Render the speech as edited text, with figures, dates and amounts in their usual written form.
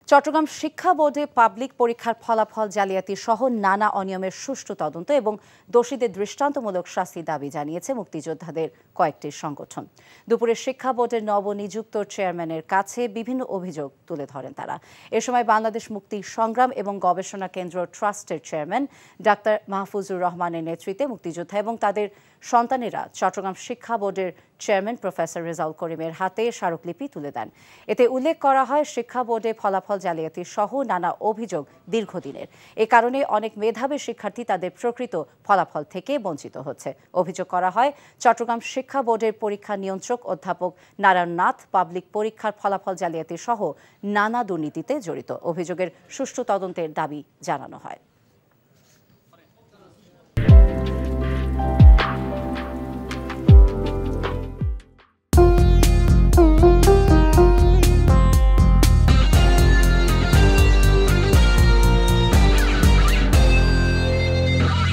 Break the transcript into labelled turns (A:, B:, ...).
A: চট্টগ্রাম শিক্ষা বোর্ডে পাবলিক পরীক্ষার ফলাফল জালিয়াতি সহ নানা অনিয়মের সুষ্ঠু তদন্ত এবং দোষীদের দৃষ্টান্তমূলক শাস্তি দাবি জানিয়েছে মুক্তিযোদ্ধাদের কয়েকটি সংগঠন। দুপুরে শিক্ষা বোর্ডের নবনিযুক্ত চেয়ারম্যানের কাছে বিভিন্ন অভিযোগ তুলে ধরেন তারা। এ সময় বাংলাদেশ মুক্তি সংগ্রাম এবং গবেষণা কেন্দ্র ট্রাস্টের চেয়ারম্যান ডাক্তার মাহফুজুর রহমানের নেতৃত্বে মুক্তিযোদ্ধা এবং তাদের সন্তানেরা চট্টগ্রাম শিক্ষা বোর্ডের চেয়ারম্যান প্রফেসর রেজাউল করিমের হাতে স্মারকলিপি তুলে দেন। এতে উল্লেখ করা হয়, শিক্ষা বোর্ডে ফলাফল জালিয়াতি সহ নানা অভিযোগ দীর্ঘদিনের। এ কারণে অনেক মেধাবী শিক্ষার্থী তাদের প্রকৃত ফলাফল থেকে বঞ্চিত হচ্ছে। অভিযোগ করা হয়, চট্টগ্রাম শিক্ষা বোর্ডের পরীক্ষা নিয়ন্ত্রক অধ্যাপক নারায়ণ নাথ পাবলিক পরীক্ষার ফলাফল জালিয়াতি সহ নানা দুর্নীতিতে জড়িত। অভিযোগের সুষ্ঠু তদন্তের দাবি জানানো হয়।